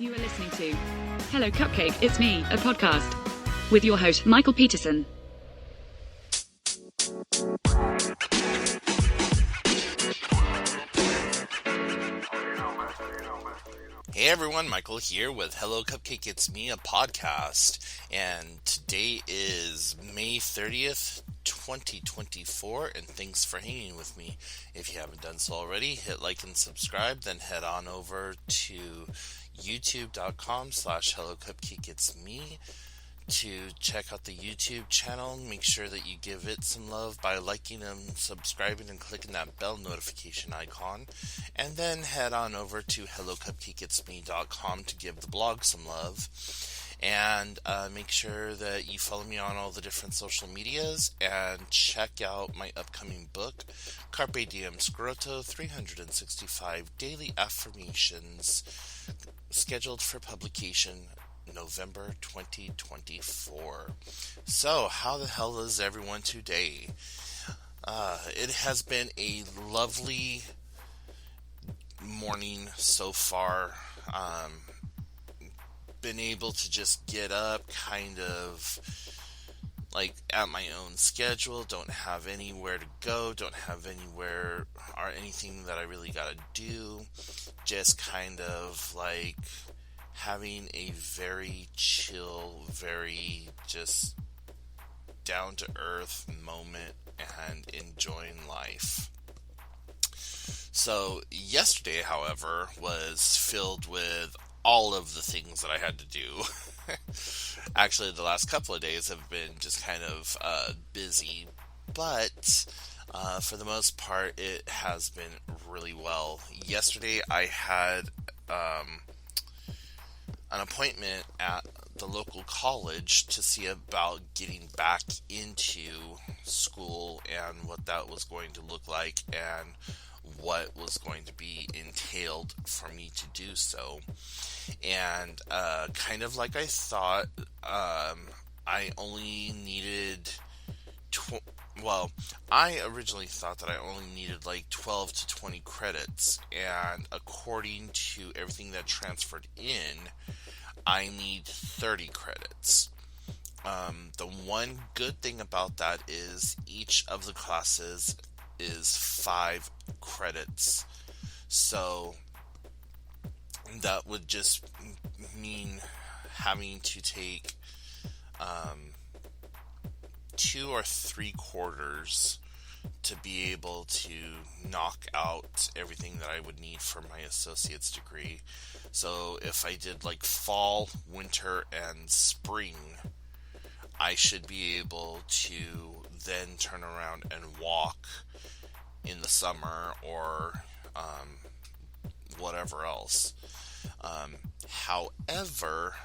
You are listening to Hello Cupcake, It's Me, a podcast with your host, Michael Peterson. Hey everyone, Michael here with Hello Cupcake, It's Me, a podcast. And today is May 30th, 2024, and thanks for hanging with me. If you haven't done so already, hit like and subscribe, then head on over to youtube.com/HelloCupcakeIt'sMe to check out the YouTube channel. Make sure that you give it some love by liking and subscribing and clicking that bell notification icon. And then head on over to hellocupcakeitsme.com to give the blog some love. And make sure that you follow me on all the different social medias and check out my upcoming book, Carpe Diem Scroto, 365 Daily Affirmations, scheduled for publication November 2024. So, how the hell is everyone today? It has been a lovely morning so far. Been able to just get up kind of like at my own schedule, don't have anywhere to go, don't have anywhere or anything that I really gotta do, just kind of like having a very chill, very just down to earth moment and enjoying life. So yesterday, however, was filled with all of the things that I had to do. Actually, the last couple of days have been just kind of busy, but for the most part, it has been really well. Yesterday, I had an appointment at the local college to see about getting back into school and what that was going to look like and what was going to be entailed for me to do so. And kind of like I thought, I only needed I originally thought that I only needed like 12 to 20 credits, and according to everything that transferred in, I need 30 credits. The one good thing about that is each of the classes is 5 credits. So that would just mean having to take 2 or 3 quarters to be able to knock out everything that I would need for my associate's degree. So if I did like fall, winter, and spring, I should be able to then turn around and walk in the summer or whatever else. However,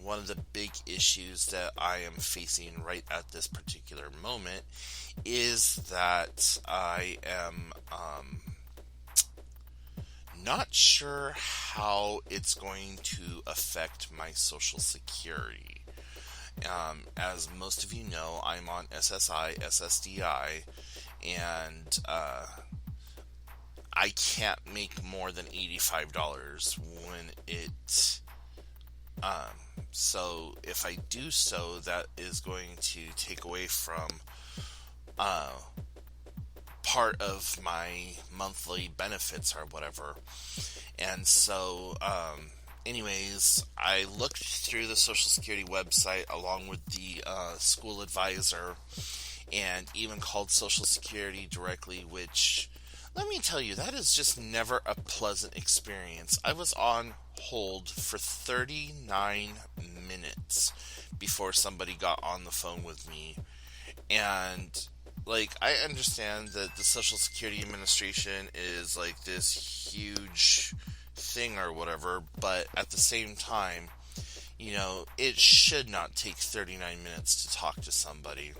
one of the big issues that I am facing right at this particular moment is that I am not sure how it's going to affect my Social Security. As most of you know, I'm on SSI, SSDI, and I can't make more than $85 when it so if I do so, that is going to take away from part of my monthly benefits or whatever. And so anyways, I looked through the Social Security website along with the school advisor, and even called Social Security directly, which, let me tell you, that is just never a pleasant experience. I was on hold for 39 minutes before somebody got on the phone with me. And, like, I understand that the Social Security Administration is, like, this huge thing or whatever, but at the same time, you know, it should not take 39 minutes to talk to somebody.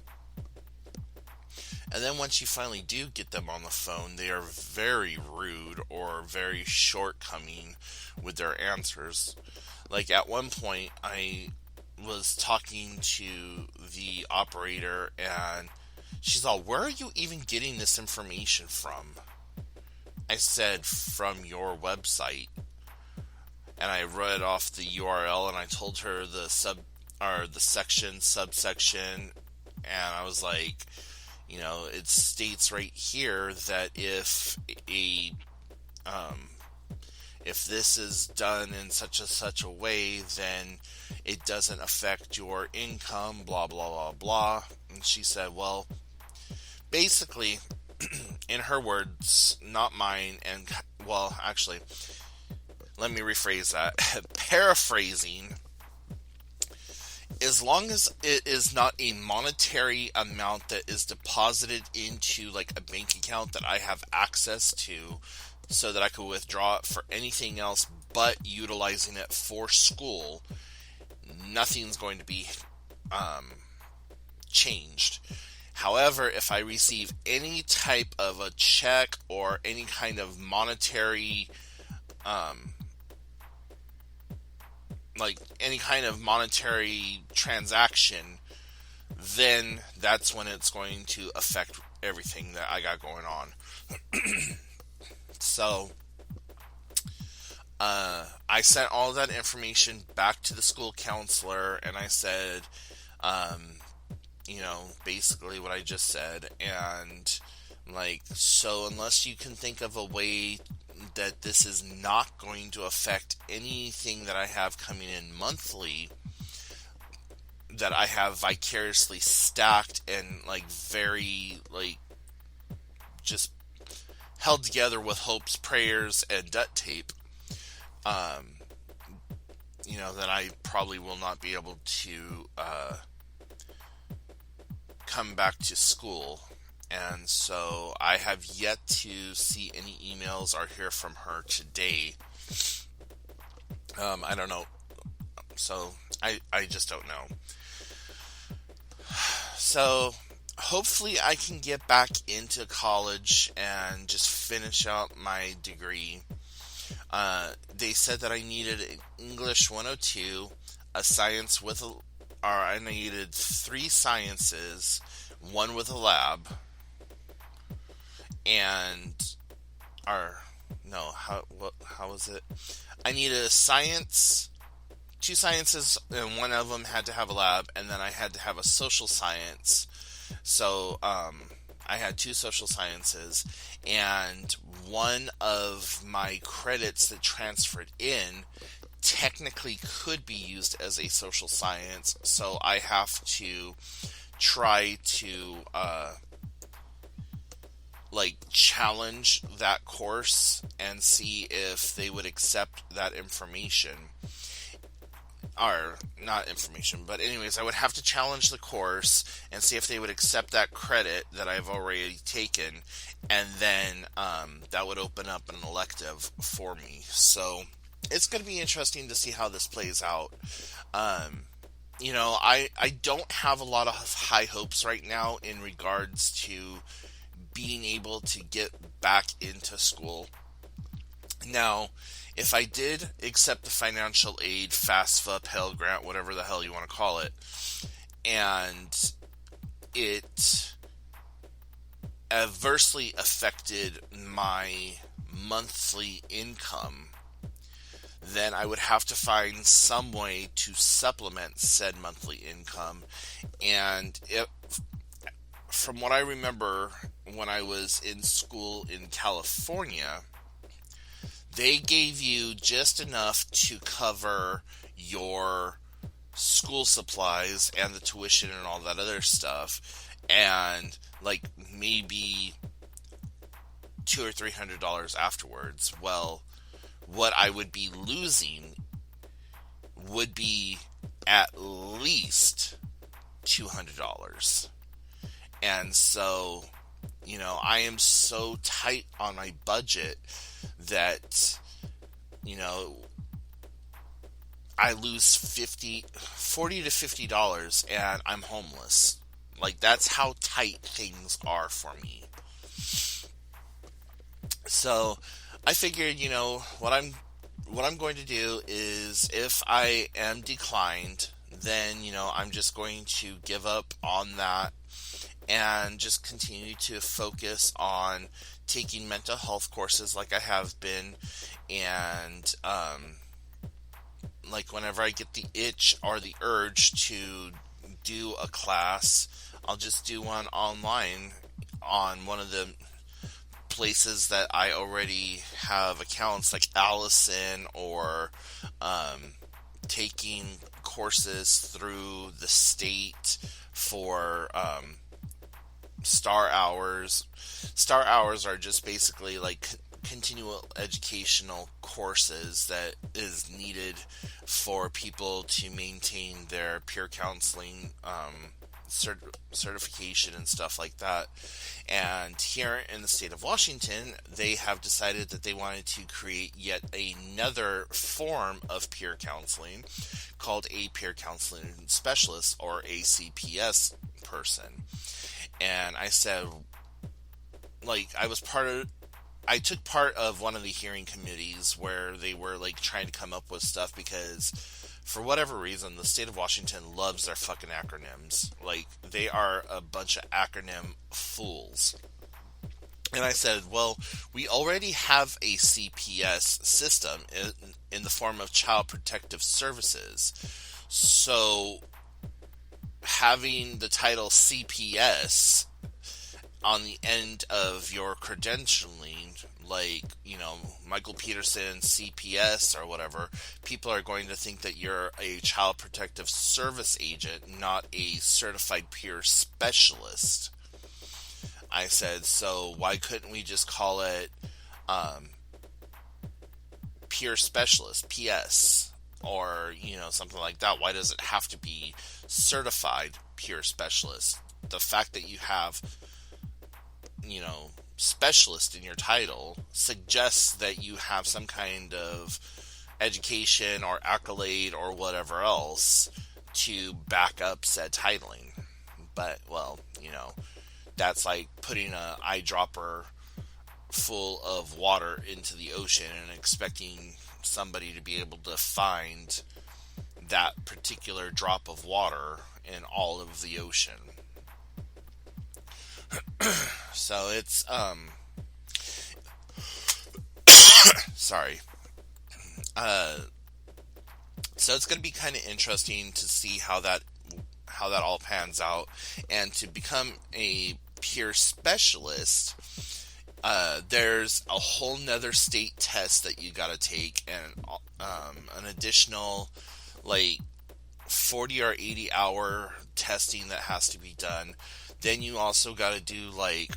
And then once you finally do get them on the phone, they are very rude or very shortcoming with their answers. Like at one point, I was talking to the operator and she's all, "Where are you even getting this information from?" I said, "From your website." and I read off the URL, and I told her the subsection, and I was like, it states right here that if this is done in such a way, then it doesn't affect your income, blah, blah, blah, blah. And she said, well, basically, in her words, not mine, and, well, actually, let me rephrase that. Paraphrasing, as long as it is not a monetary amount that is deposited into like a bank account that I have access to so that I could withdraw it for anything else but utilizing it for school, nothing's going to be changed. However, if I receive any type of a check or any kind of monetary like any kind of monetary transaction, then that's when it's going to affect everything that I got going on. So, I sent all that information back to the school counselor, and I said, basically what I just said, and so unless you can think of a way that this is not going to affect anything that I have coming in monthly, that I have vicariously stacked and very just held together with hopes, prayers, and duct tape, that I probably will not be able to come back to school. And so I have yet to see any emails or hear from her today. I don't know. So I just don't know. So hopefully I can get back into college and just finish out my degree. They said that I needed English 102, a science I needed 3 sciences, 1 with a lab, how was it? I needed a science, 2 sciences, and 1 of them had to have a lab, and then I had to have a social science. So, I had 2 social sciences, and 1 of my credits that transferred in technically could be used as a social science, so I have to try to challenge that course and see if they would accept that information. Or not information, but anyways, I would have to challenge the course and see if they would accept that credit that I've already taken, and then that would open up an elective for me. So it's going to be interesting to see how this plays out. I don't have a lot of high hopes right now in regards to being able to get back into school. Now, if I did accept the financial aid, FAFSA, Pell Grant, whatever the hell you want to call it, and it adversely affected my monthly income, then I would have to find some way to supplement said monthly income. And from what I remember when I was in school in California, they gave you just enough to cover your school supplies and the tuition and all that other stuff, and maybe $200 or $300 afterwards. Well, what I would be losing would be at least $200. And so, I am so tight on my budget that, I lose $40 to $50 and I'm homeless. That's how tight things are for me. So I figured, what I'm going to do is, if I am declined, then, I'm just going to give up on that and just continue to focus on taking mental health courses like I have been, and like whenever I get the itch or the urge to do a class, I'll just do one online on one of the places that I already have accounts, like Allison, or taking courses through the state for Star Hours. Star Hours are just basically like continual educational courses that is needed for people to maintain their peer counseling certification and stuff like that. And here in the state of Washington, they have decided that they wanted to create yet another form of peer counseling called a peer counseling specialist, or a CPS person. And I said, like, I took part of one of the hearing committees where they were like trying to come up with stuff, because for whatever reason the state of Washington loves their fucking acronyms. Like, they are a bunch of acronym fools. And I said, well, we already have a CPS system in the form of Child Protective Services. So having the title CPS on the end of your credentialing, like, you know, Michael Peterson CPS or whatever, people are going to think that you're a child protective service agent, not a certified peer specialist. I said, so why couldn't we just call it peer specialist, PS, or, you know, something like that? Why does it have to be certified peer specialist? The fact that you have, you know, specialist in your title suggests that you have some kind of education or accolade or whatever else to back up said titling. But, well, you know, that's like putting an eyedropper full of water into the ocean and expecting somebody to be able to find that particular drop of water in all of the ocean. So it's sorry. So it's going to be kind of interesting to see how that all pans out. And to become a peer specialist, there's a whole nother state test that you got to take, and an additional like 40 or 80 hour testing that has to be done. Then you also got to do like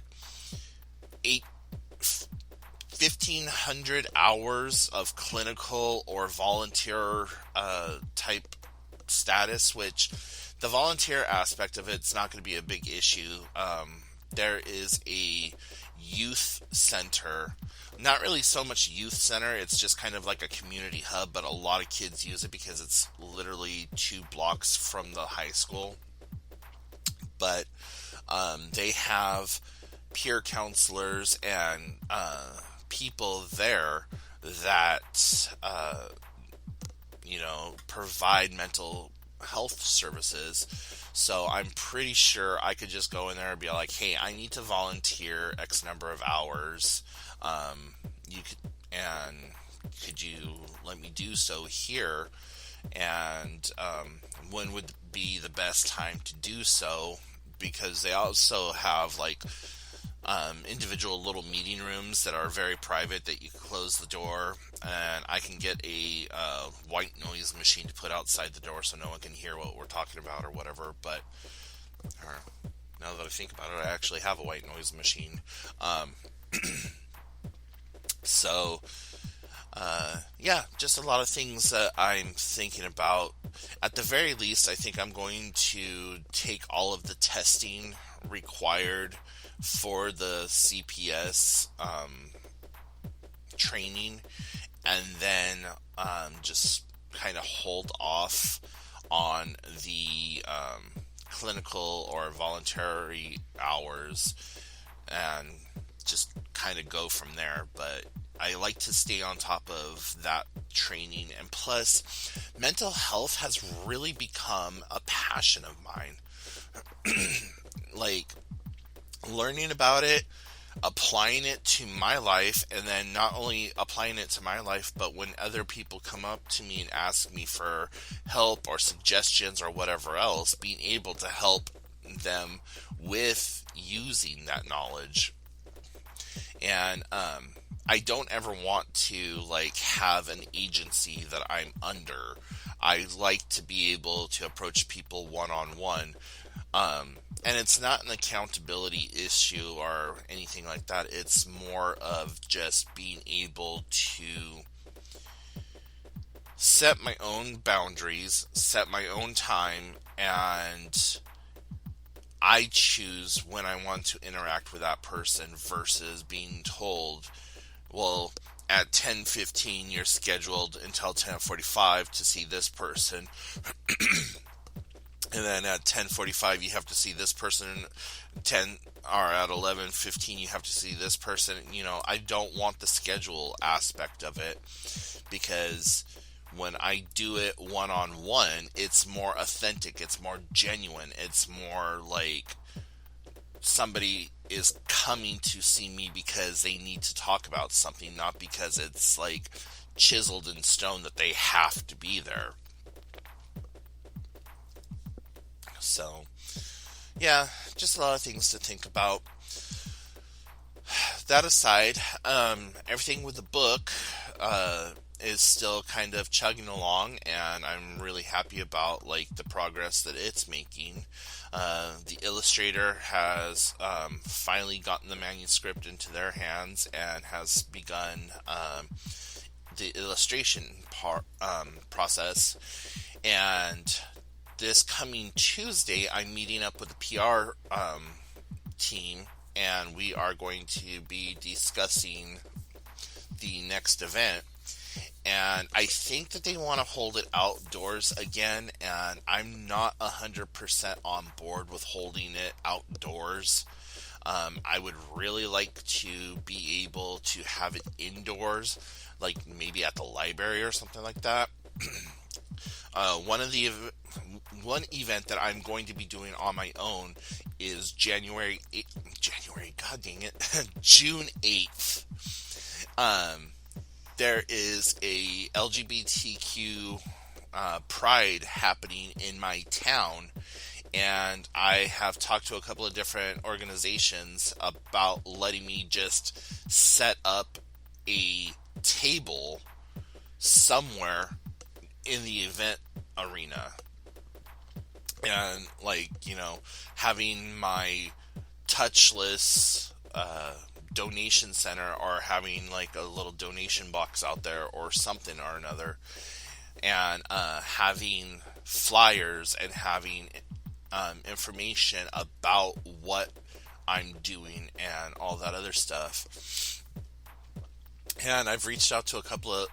1,500 hours of clinical or volunteer type status, which the volunteer aspect of it's not going to be a big issue. There is a youth center, not really so much youth center, it's just kind of like a community hub, but a lot of kids use it because it's literally 2 blocks from the high school. But they have peer counselors and people there that you know, provide mental health services. So I'm pretty sure I could just go in there and be like, hey, I need to volunteer X number of hours. Could you let me do so here? And when would be the best time to do so? Because they also have like individual little meeting rooms that are very private that you can close the door, and I can get a white noise machine to put outside the door so no one can hear what we're talking about or whatever. But now that I think about it, I actually have a white noise machine. So yeah, just a lot of things that I'm thinking about. At the very least, I think I'm going to take all of the testing required for the CPS training, and then just kind of hold off on the clinical or voluntary hours and just kind of go from there. But I like to stay on top of that training, and plus mental health has really become a passion of mine. Like, learning about it applying it to my life, and then not only applying it to my life, but when other people come up to me and ask me for help or suggestions or whatever else, being able to help them with using that knowledge. And I don't ever want to like have an agency that I'm under. I like to be able to approach people one-on-one. And it's not an accountability issue or anything like that. It's more of just being able to set my own boundaries, set my own time, and I choose when I want to interact with that person versus being told, well, at 10:15 you're scheduled until 10:45 to see this person. And then at 10:45 you have to see this person, 10 or at 11:15 you have to see this person. I don't want the schedule aspect of it, because when I do it one-on-one, it's more authentic, it's more genuine, it's more like somebody is coming to see me because they need to talk about something, not because it's like chiseled in stone that they have to be there. So, yeah, just a lot of things to think about. That aside, everything with the book is still kind of chugging along, and I'm really happy about like the progress that it's making. The illustrator has finally gotten the manuscript into their hands and has begun the illustration process. And this coming Tuesday, I'm meeting up with the PR team, and we are going to be discussing the next event. And I think that they want to hold it outdoors again, and I'm not 100% on board with holding it outdoors. I would really like to be able to have it indoors, like maybe at the library or something like that. One event that I'm going to be doing on my own is June 8th. There is a LGBTQ pride happening in my town, and I have talked to a couple of different organizations about letting me just set up a table somewhere in the event arena, and having my touchless donation center, or having like a little donation box out there or something or another, and having flyers and having information about what I'm doing and all that other stuff. And I've reached out to a couple of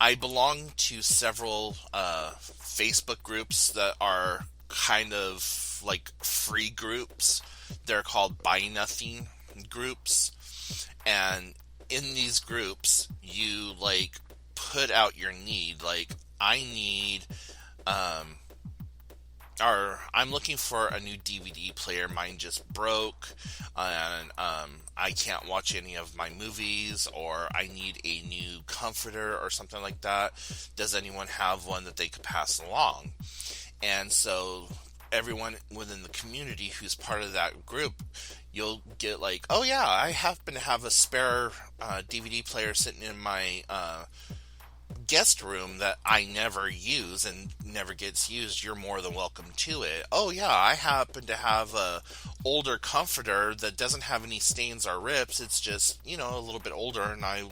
I belong to several Facebook groups that are kind of like free groups. They're called Buy Nothing groups. And in these groups, you like put out your need. Like, I need, I'm looking for a new DVD player. Mine just broke, and I can't watch any of my movies, or I need a new comforter or something like that. Does anyone have one that they could pass along? And so everyone within the community who's part of that group, you'll get like, oh yeah, I happen to have a spare DVD player sitting in my guest room that I never use and never gets used. You're more than welcome to it. Oh yeah, I happen to have a older comforter that doesn't have any stains or rips. It's just, a little bit older, and I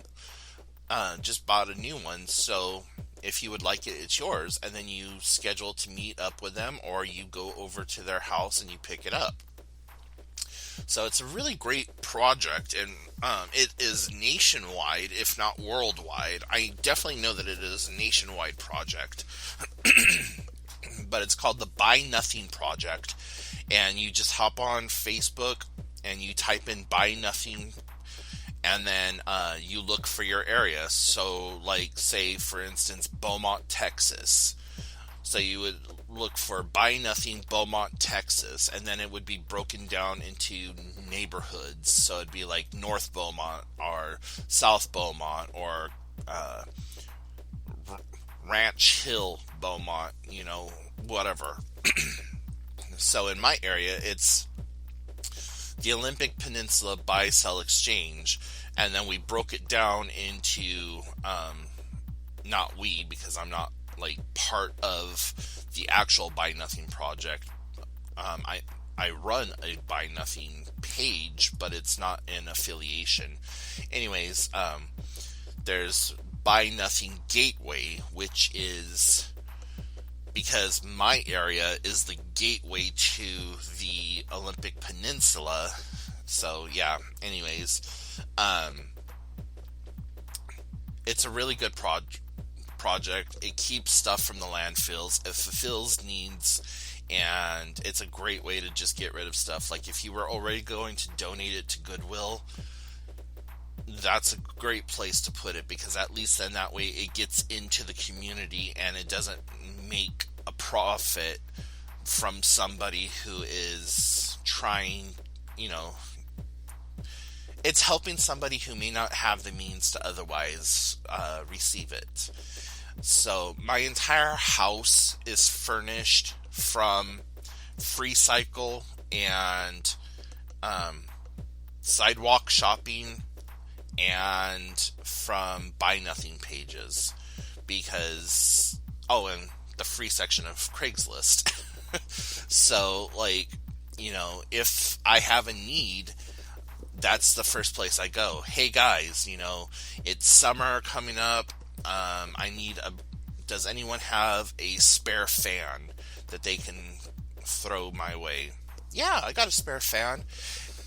just bought a new one. So if you would like it, it's yours. And then you schedule to meet up with them, or you go over to their house and you pick it up. So it's a really great project, and it is nationwide, if not worldwide. I definitely know that it is a nationwide project, but it's called the Buy Nothing Project, and you just hop on Facebook and you type in Buy Nothing, and then you look for your area. So, like, say, for instance, Beaumont, Texas. So you would look for Buy Nothing Beaumont, Texas, and then it would be broken down into neighborhoods. So it'd be like North Beaumont or South Beaumont or Ranch Hill Beaumont, whatever. So in my area, it's the Olympic Peninsula Buy-Sell Exchange, and then we broke it down into, not we, because I'm not like part of the actual Buy Nothing project. I run a Buy Nothing page, but it's not an affiliation. Anyways, there's Buy Nothing Gateway, which is because my area is the gateway to the Olympic Peninsula. So yeah, anyways, it's a really good project. It keeps stuff from the landfills. It fulfills needs, and it's a great way to just get rid of stuff. Like if you were already going to donate it to Goodwill, that's a great place to put it, because at least then that way it gets into the community and it doesn't make a profit from somebody who is trying, it's helping somebody who may not have the means to otherwise receive it. So my entire house is furnished from Free Cycle and Sidewalk Shopping and from Buy Nothing pages, because and the free section of Craigslist. So if I have a need, that's the first place I go. Hey guys, it's summer coming up. Does anyone have a spare fan that they can throw my way? Yeah, I got a spare fan.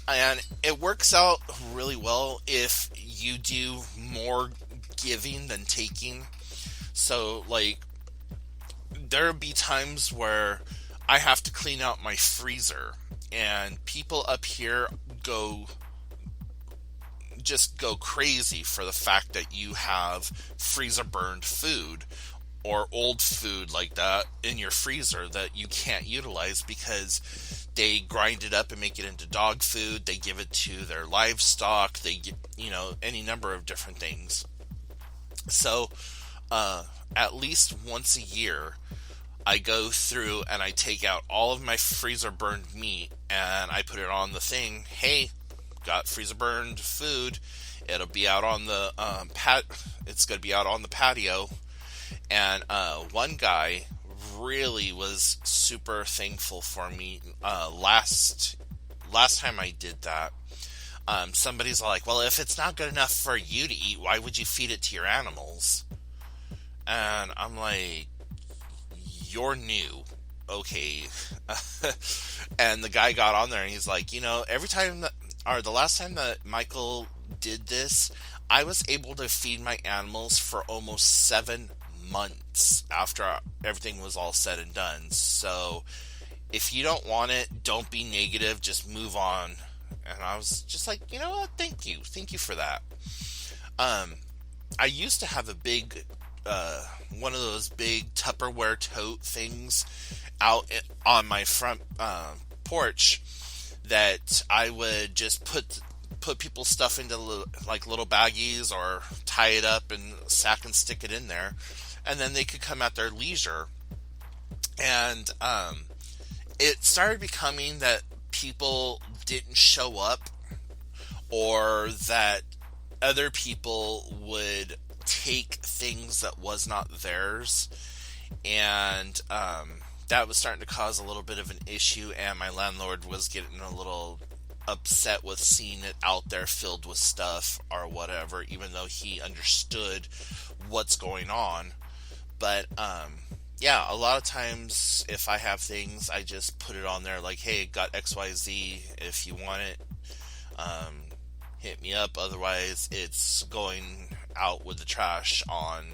And it works out really well if you do more giving than taking. So, there'll be times where I have to clean out my freezer, and people up here go crazy for the fact that you have freezer burned food or old food like that in your freezer that you can't utilize, because they grind it up and make it into dog food. They give it to their livestock. They get, any number of different things. So, at least once a year, I go through and I take out all of my freezer burned meat and I put it on the thing. Hey, got freezer burned food. It'll be out on the It's going to be out on the patio. And one guy really was super thankful for me. Last time I did that, somebody's like, well, if it's not good enough for you to eat, why would you feed it to your animals? And I'm like, you're new. Okay. And the guy got on there and he's like, the last time that Michael did this, I was able to feed my animals for almost 7 months after everything was all said and done. So if you don't want it, don't be negative, just move on. And I was just like, you know what? Thank you for that. I used to have a big one of those big Tupperware tote things out on my front porch that I would just put people's stuff into little baggies or tie it up in a sack and stick it in there, and then they could come at their leisure. And it started becoming that people didn't show up, or that other people would take things that was not theirs, and that was starting to cause a little bit of an issue, and my landlord was getting a little upset with seeing it out there filled with stuff or whatever, even though he understood what's going on. But yeah, a lot of times if I have things, I just put it on there like, hey, got XYZ, if you want it, hit me up. Otherwise, it's going out with the trash on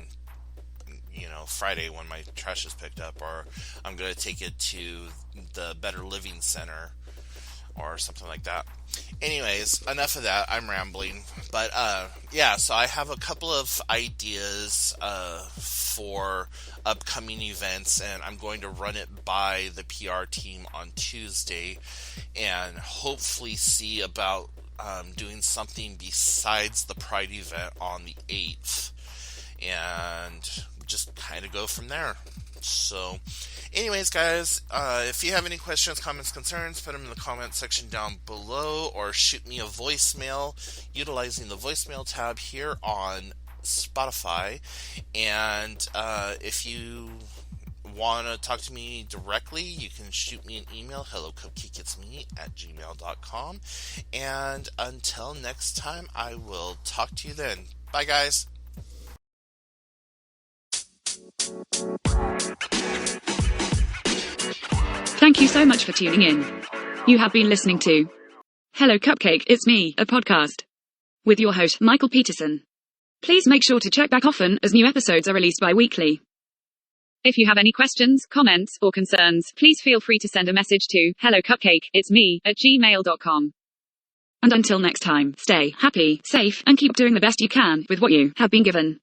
Friday when my trash is picked up, or I'm going to take it to the Better Living Center, or something like that. Anyways, enough of that. I'm rambling. But, so I have a couple of ideas for upcoming events, and I'm going to run it by the PR team on Tuesday, and hopefully see about doing something besides the Pride event on the 8th, and just kind of go from there. So, anyways, guys, if you have any questions, comments, concerns, put them in the comment section down below, or shoot me a voicemail utilizing the voicemail tab here on Spotify. And if you want to talk to me directly, you can shoot me an email, hellocupcakeitsme@gmail.com. And until next time, I will talk to you then. Bye, guys. Thank you so much for tuning in. You have been listening to Hello Cupcake, It's Me, a podcast with your host, Michael Peterson. Please make sure to check back often as new episodes are released bi-weekly. If you have any questions, comments, or concerns, please feel free to send a message to hellocupcakeitsme@gmail.com. And until next time, stay happy, safe, and keep doing the best you can with what you have been given.